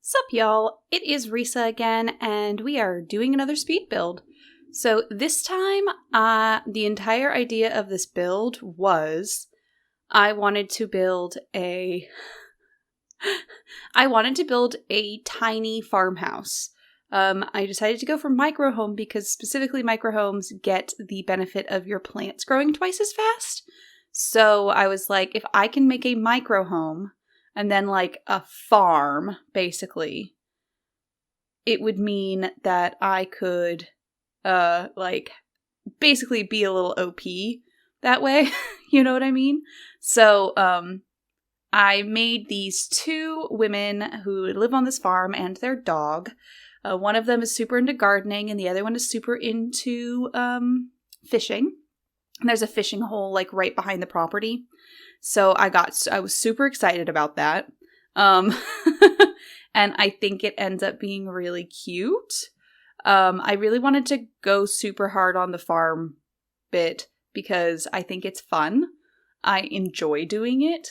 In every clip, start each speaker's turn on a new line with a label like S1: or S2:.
S1: Sup y'all, it is Risa again, and we are doing another speed build. So this time, the entire idea of this build was I wanted to build a tiny farmhouse. I decided to go for micro home because specifically micro homes get the benefit of your plants growing twice as fast. So I was like, if I can make a micro home and then like a farm, basically, it would mean that I could basically be a little OP that way. You know what I mean? So I made these two women who live on this farm and their dog. One of them is super into gardening and the other one is super into fishing. And there's a fishing hole like right behind the property. So I was super excited about that. And I think it ends up being really cute. I really wanted to go super hard on the farm bit because I think it's fun. I enjoy doing it.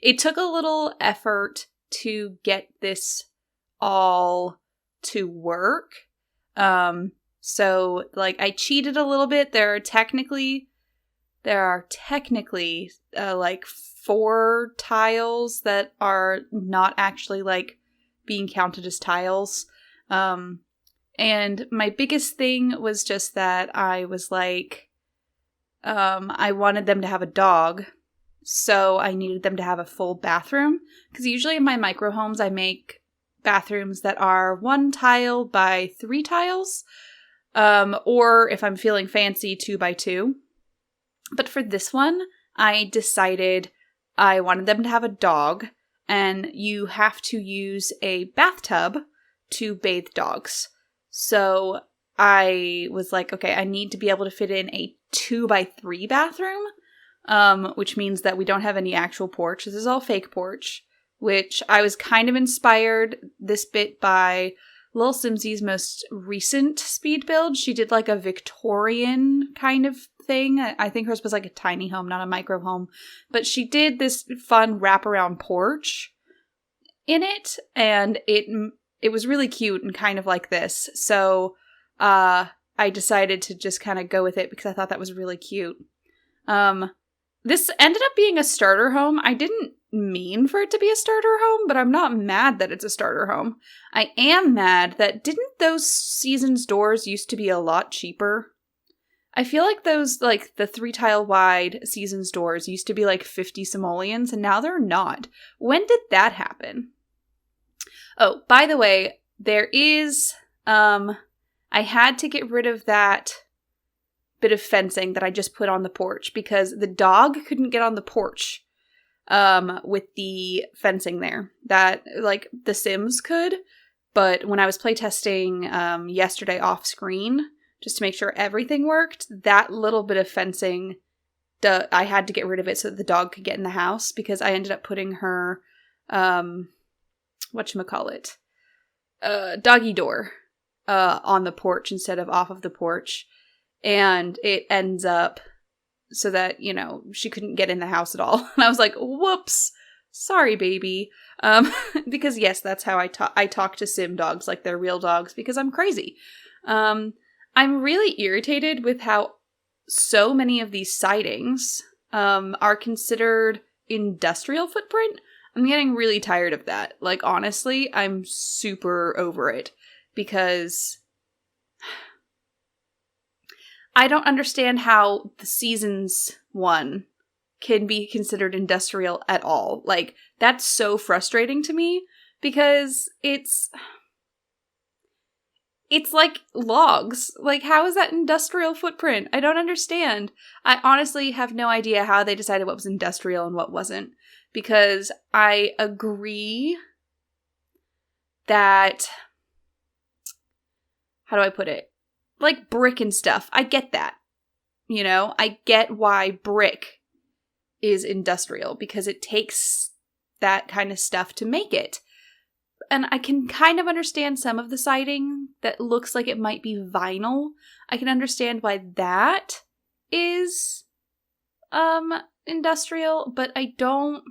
S1: It took a little effort to get this all to work. So like I cheated a little bit. There are technically like 4 tiles that are not actually like being counted as tiles. And my biggest thing was just that I was like, I wanted them to have a dog, so I needed them to have a full bathroom. Because usually in my micro homes, I make bathrooms that are 1 tile by 3 tiles, or if I'm feeling fancy, 2 by 2. But for this one, I decided I wanted them to have a dog, and you have to use a bathtub to bathe dogs. So I was like, okay, I need to be able to fit in a 2 by 3 bathroom, which means that we don't have any actual porch. This is all fake porch, which I was kind of inspired this bit by Lil Simsy's most recent speed build. She did like a Victorian kind of thing. I think hers was like a tiny home, not a micro home. But she did this fun wraparound porch in it, and it was really cute and kind of like this. So I decided to just kind of go with it because I thought that was really cute. This ended up being a starter home. I didn't mean for it to be a starter home, but I'm not mad that it's a starter home. I am mad that didn't those Seasons doors used to be a lot cheaper? I feel like those, like, the 3 tile wide Seasons doors used to be like 50 simoleons, and now they're not. When did that happen? Oh, by the way, there is, I had to get rid of that bit of fencing that I just put on the porch because the dog couldn't get on the porch with the fencing there. That, like, the Sims could, but when I was playtesting yesterday off screen, just to make sure everything worked, that little bit of fencing, I had to get rid of it so that the dog could get in the house because I ended up putting her, whatchamacallit, doggy door on the porch instead of off of the porch. And it ends up so that, you know, she couldn't get in the house at all. And I was like, whoops, sorry, baby. Because yes, that's how I talk to sim dogs like they're real dogs because I'm crazy. I'm really irritated with how so many of these sidings are considered industrial footprint. I'm getting really tired of that. Like, honestly, I'm super over it because I don't understand how the Seasons one can be considered industrial at all. Like, that's so frustrating to me because it's like logs. Like, how is that industrial footprint? I don't understand. I honestly have no idea how they decided what was industrial and what wasn't. Because I agree that, how do I put it? Like brick and stuff. I get that. You know, I get why brick is industrial because it takes that kind of stuff to make it. And I can kind of understand some of the siding that looks like it might be vinyl. I can understand why that is industrial, but I don't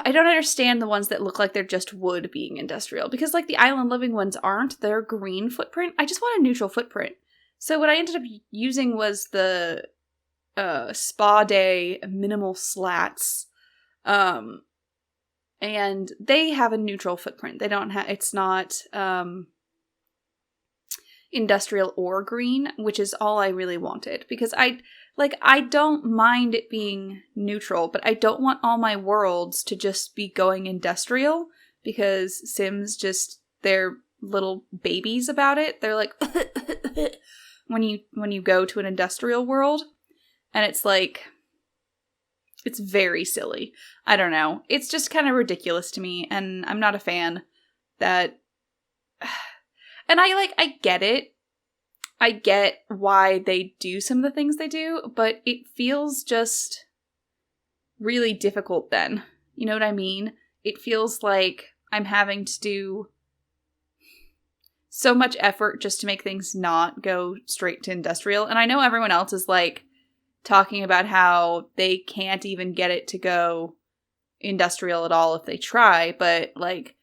S1: I don't understand the ones that look like they're just wood being industrial, because like the Island Living ones aren't. They're green footprint. I just want a neutral footprint. So what I ended up using was the Spa Day minimal slats. And they have a neutral footprint. They don't have, it's not industrial or green, which is all I really wanted, because I don't mind it being neutral, but I don't want all my worlds to just be going industrial, because Sims just, they're little babies about it. They're like when you go to an industrial world, and it's like, it's very silly. I don't know. It's just kind of ridiculous to me, and I'm not a fan that. And I get it. I get why they do some of the things they do, but it feels just really difficult then. You know what I mean? It feels like I'm having to do so much effort just to make things not go straight to industrial. And I know everyone else is like talking about how they can't even get it to go industrial at all if they try, but like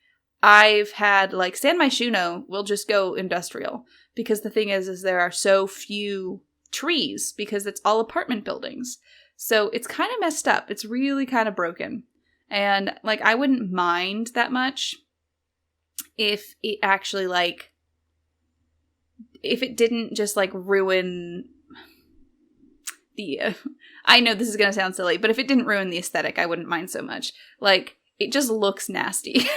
S1: I've had like San Myshuno will just go industrial, because the thing is there are so few trees, because it's all apartment buildings. So it's kind of messed up. It's really kind of broken. And like I wouldn't mind that much if it actually like, if it didn't just like ruin the I know this is going to sound silly, but if it didn't ruin the aesthetic, I wouldn't mind so much. Like it just looks nasty.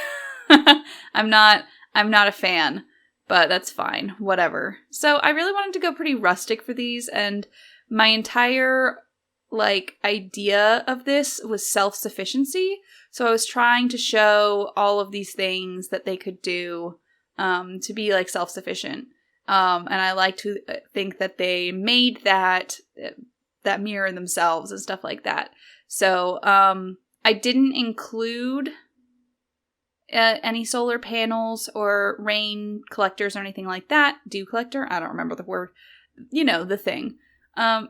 S1: I'm not a fan, but that's fine. Whatever. So I really wanted to go pretty rustic for these, and my entire like idea of this was self-sufficiency. So I was trying to show all of these things that they could do to be like self-sufficient. And I like to think that they made that mirror themselves and stuff like that. So I didn't include any solar panels or rain collectors or anything like that. Dew collector? I don't remember the word. You know, the thing.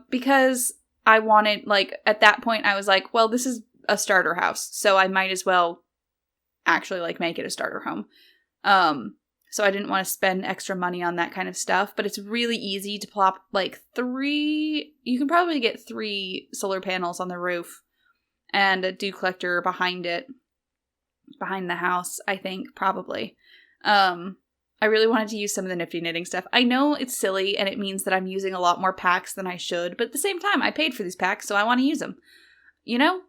S1: Because I wanted, like, at that point I was like, well, this is a starter house, so I might as well actually, like, make it a starter home. So I didn't want to spend extra money on that kind of stuff, but it's really easy to plop, like, you can probably get 3 solar panels on the roof and a dew collector behind the house, I think, probably. I really wanted to use some of the Nifty Knitting stuff. I know it's silly, and it means that I'm using a lot more packs than I should, but at the same time, I paid for these packs, so I want to use them. You know?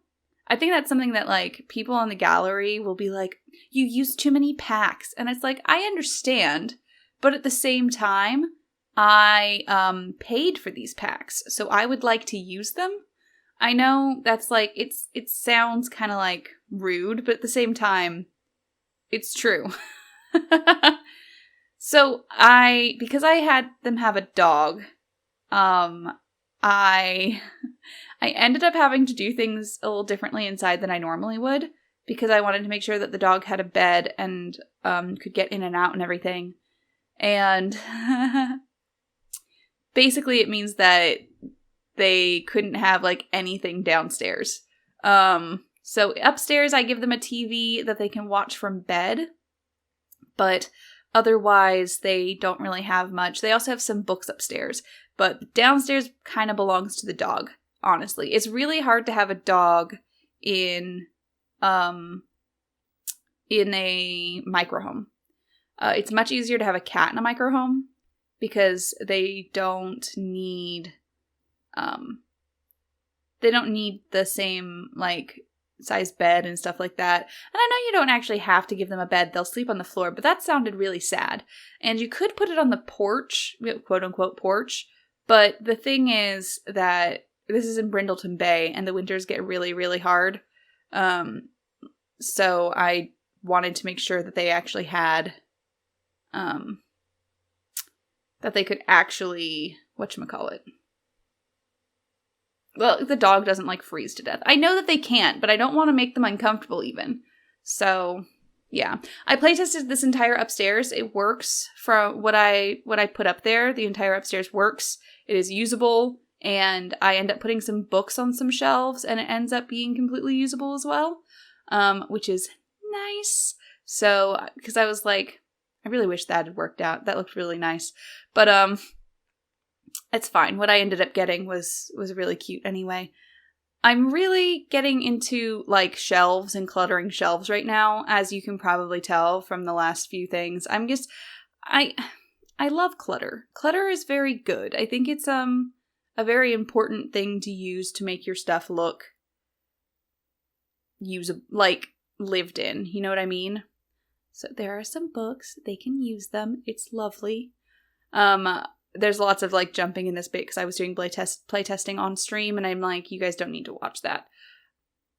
S1: I think that's something that, like, people on the gallery will be like, you use too many packs. And it's like, I understand, but at the same time, I paid for these packs, so I would like to use them. I know that's like, it sounds kind of like rude, but at the same time, it's true. So because I had them have a dog, I ended up having to do things a little differently inside than I normally would, because I wanted to make sure that the dog had a bed and could get in and out and everything. And basically it means that they couldn't have, like, anything downstairs. So upstairs I give them a TV that they can watch from bed, but otherwise they don't really have much. They also have some books upstairs, but downstairs kind of belongs to the dog, honestly. It's really hard to have a dog in a microhome. It's much easier to have a cat in a microhome, because they don't need the same, like, size bed and stuff like that. And I know you don't actually have to give them a bed. They'll sleep on the floor, but that sounded really sad. And you could put it on the porch, quote unquote porch, but the thing is that this is in Brindleton Bay and the winters get really, really hard. So I wanted to make sure that they actually had, that they could actually, whatchamacallit? Well, the dog doesn't, like, freeze to death. I know that they can't, but I don't want to make them uncomfortable even. So, yeah. I playtested this entire upstairs. It works from what I put up there. The entire upstairs works. It is usable, and I end up putting some books on some shelves, and it ends up being completely usable as well. which is nice. So, because I was like, I really wish that had worked out. That looked really nice. But, it's fine. What I ended up getting was really cute anyway. I'm really getting into, like, shelves and cluttering shelves right now, as you can probably tell from the last few things. I love clutter. Clutter is very good. I think it's, a very important thing to use to make your stuff look like, lived in. You know what I mean? So there are some books. They can use them. It's lovely. There's lots of, like, jumping in this bit because I was doing playtesting on stream, and I'm like, you guys don't need to watch that.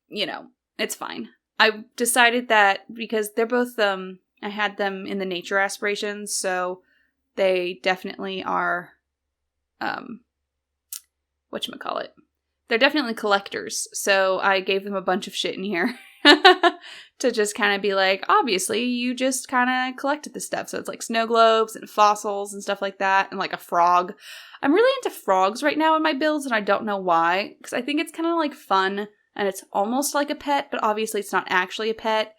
S1: You know, it's fine. I decided that because they're both, I had them in the nature aspirations, so they definitely are, whatchamacallit. They're definitely collectors, so I gave them a bunch of shit in here. To just kind of be like, obviously, you just kind of collected this stuff. So it's like snow globes and fossils and stuff like that, and like a frog. I'm really into frogs right now in my builds, and I don't know why, because I think it's kind of like fun, and it's almost like a pet, but obviously it's not actually a pet.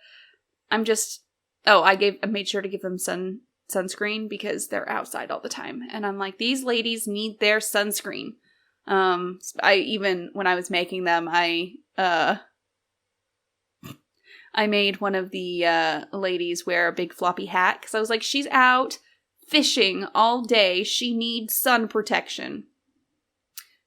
S1: I made sure to give them sunscreen because they're outside all the time, and I'm like, these ladies need their sunscreen. When I was making them, I made one of the ladies wear a big floppy hat because I was like, she's out fishing all day. She needs sun protection.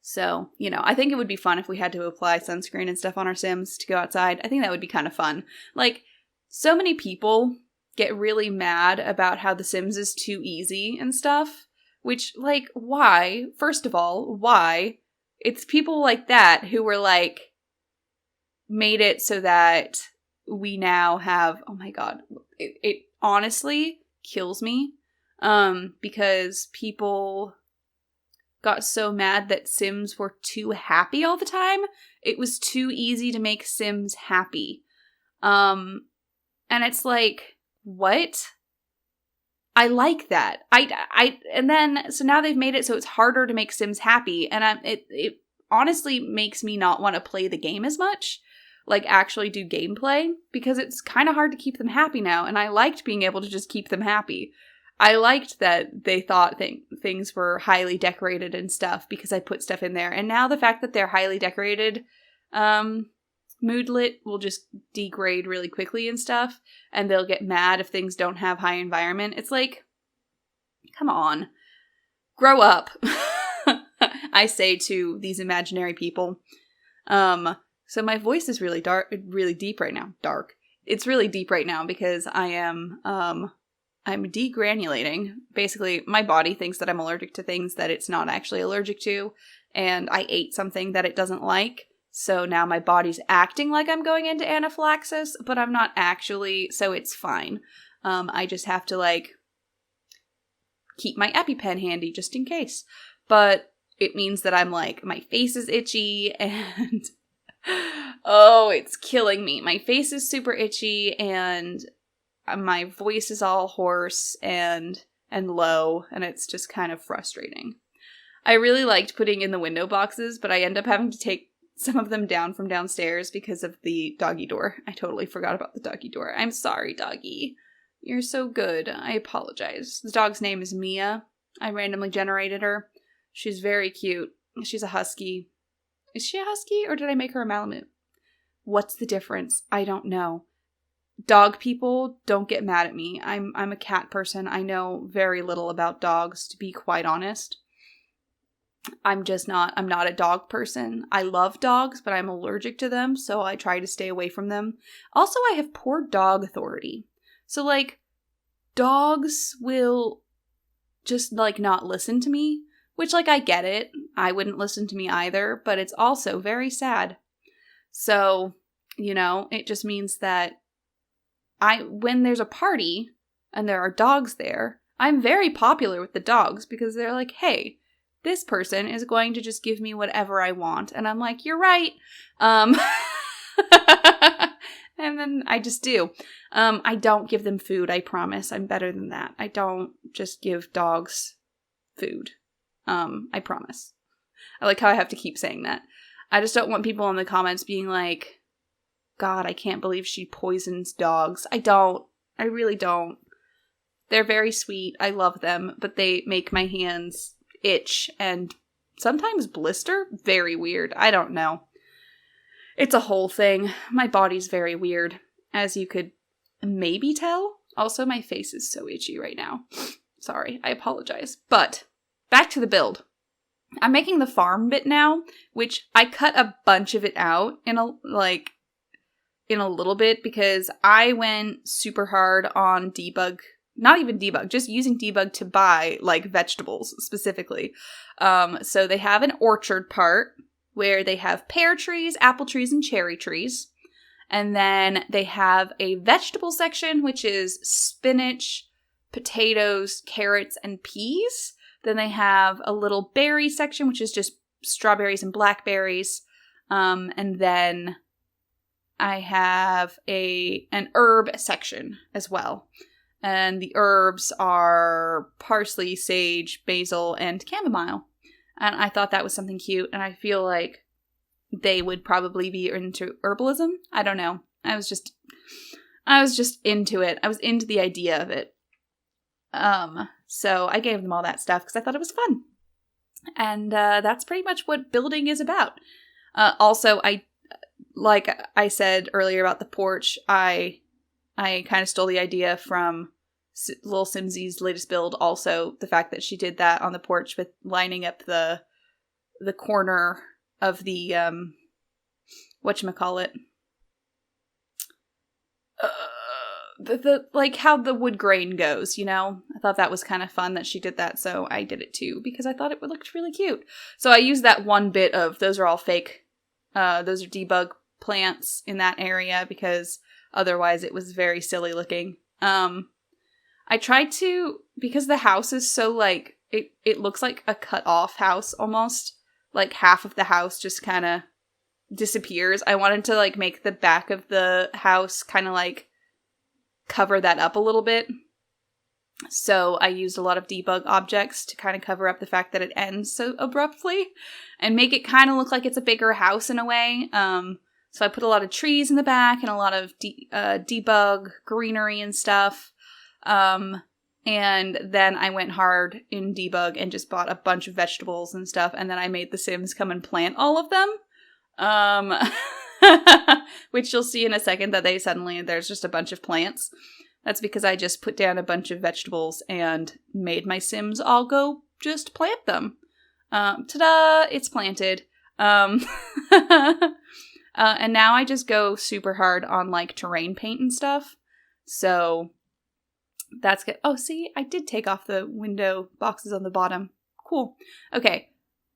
S1: So, I think it would be fun if we had to apply sunscreen and stuff on our Sims to go outside. I think that would be kind of fun. Like, so many people get really mad about how The Sims is too easy and stuff. Which, like, why? First of all, why? It's people like that who were like, made it so that we now have, oh my god, it honestly kills me, because people got so mad that Sims were too happy all the time. It was too easy to make Sims happy. And it's like, what? I like that. So now they've made it so it's harder to make Sims happy, and it honestly makes me not want to play the game as much. Like, actually do gameplay, because it's kind of hard to keep them happy now, and I liked being able to just keep them happy. I liked that they thought things were highly decorated and stuff, because I put stuff in there, and now the fact that they're highly decorated, moodlet will just degrade really quickly and stuff, and they'll get mad if things don't have high environment. It's like, come on. Grow up. I say to these imaginary people. So my voice is really really deep right now. Dark. It's really deep right now because I'm degranulating. Basically, my body thinks that I'm allergic to things that it's not actually allergic to, and I ate something that it doesn't like, so now my body's acting like I'm going into anaphylaxis, but I'm not actually, so it's fine. I just have to, like, keep my EpiPen handy just in case. But it means that I'm like, my face is itchy, and oh, it's killing me. My face is super itchy, and my voice is all hoarse and low, and it's just kind of frustrating. I really liked putting in the window boxes, but I end up having to take some of them down from downstairs because of the doggy door. I totally forgot about the doggy door. I'm sorry, doggy. You're so good. I apologize. The dog's name is Mia. I randomly generated her. She's very cute. She's a husky. Is she a husky, or did I make her a Malamute? What's the difference? I don't know. Dog people, don't get mad at me. I'm a cat person. I know very little about dogs, to be quite honest. I'm not a dog person. I love dogs, but I'm allergic to them, so I try to stay away from them. Also, I have poor dog authority. So, like, dogs will just, like, not listen to me. Which, like, I get it. I wouldn't listen to me either, but it's also very sad. So, it just means that when there's a party and there are dogs there, I'm very popular with the dogs because they're like, hey, this person is going to just give me whatever I want. And I'm like, you're right. And then I just do. I don't give them food, I promise. I'm better than that. I don't just give dogs food. I promise. I like how I have to keep saying that. I just don't want people in the comments being like, God, I can't believe she poisons dogs. I really don't. They're very sweet. I love them, but they make my hands itch and sometimes blister. Very weird. I don't know. It's a whole thing. My body's very weird, as you could maybe tell. Also, my face is so itchy right now. Sorry, I apologize. But back to the build. I'm making the farm bit now, which I cut a bunch of it out in a little bit because I went super hard on debug. Not even debug, just using debug to buy, like, vegetables, specifically. So they have an orchard part, where they have pear trees, apple trees, and cherry trees. And then they have a vegetable section, which is spinach, potatoes, carrots, and peas. Then they have a little berry section, which is just strawberries and blackberries. And then I have an herb section as well. And the herbs are parsley, sage, basil, and chamomile. And I thought that was something cute, and I feel like they would probably be into herbalism. I don't know. I was just into it. I was into the idea of it. So I gave them all that stuff because I thought it was fun. And that's pretty much what building is about. Also, like I said earlier about the porch, I kind of stole the idea from Little Simsy's latest build. Also, the fact that she did that on the porch with lining up the corner of the whatchamacallit. The like how the wood grain goes, you know? I thought that was kind of fun that she did that, so I did it too because I thought it looked really cute. So I used that one bit of those are all fake. Those are debug plants in that area because otherwise it was very silly looking. I tried to, because the house is so like, it looks like a cut off house almost. Like half of the house just kind of disappears. I wanted to like make the back of the house kind of like cover that up a little bit. So I used a lot of debug objects to kind of cover up the fact that it ends so abruptly and make it kind of look like it's a bigger house in a way. So I put a lot of trees in the back and a lot of debug greenery and stuff. And then I went hard in debug and just bought a bunch of vegetables and stuff. And then I made the Sims come and plant all of them. Which you'll see in a second that there's just a bunch of plants. That's because I just put down a bunch of vegetables and made my Sims all go just plant them. Ta-da! It's planted. And now I just go super hard on like terrain paint and stuff. So that's good. Oh, see, I did take off the window boxes on the bottom. Cool. Okay.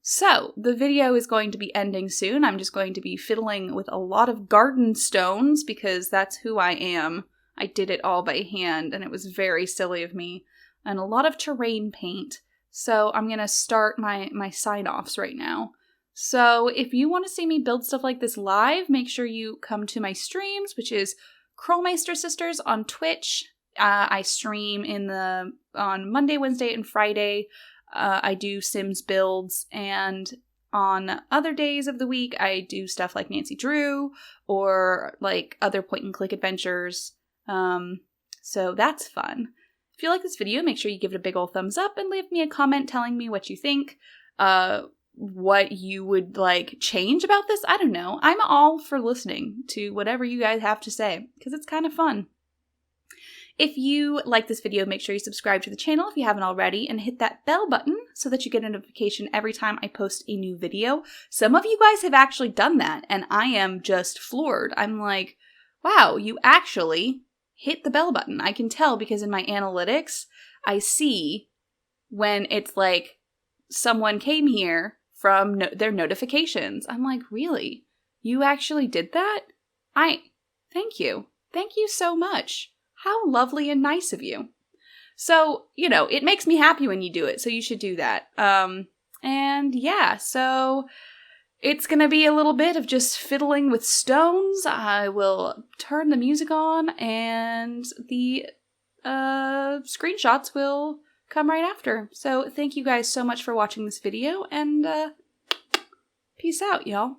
S1: So the video is going to be ending soon. I'm just going to be fiddling with a lot of garden stones because that's who I am. I did it all by hand and it was very silly of me. And a lot of terrain paint. So I'm going to start my sign-offs right now. So if you want to see me build stuff like this live, make sure you come to my streams, which is Krollmeister Sisters on Twitch. I stream on Monday, Wednesday, and Friday. I do Sims builds, and on other days of the week, I do stuff like Nancy Drew or like other point-and-click adventures. So that's fun. If you like this video, make sure you give it a big ol' thumbs up and leave me a comment telling me what you think. What you would like change about this. I don't know. I'm all for listening to whatever you guys have to say because it's kind of fun. If you like this video, make sure you subscribe to the channel if you haven't already and hit that bell button so that you get a notification every time I post a new video. Some of you guys have actually done that and I am just floored. I'm like, wow, you actually hit the bell button. I can tell because in my analytics, I see when it's like someone came here from their notifications. I'm like, really? You actually did that? Thank you. Thank you so much. How lovely and nice of you. So, you know, it makes me happy when you do it, so you should do that. And yeah, so it's gonna be a little bit of just fiddling with stones. I will turn the music on, and the screenshots will come right after. So thank you guys so much for watching this video, and peace out, y'all.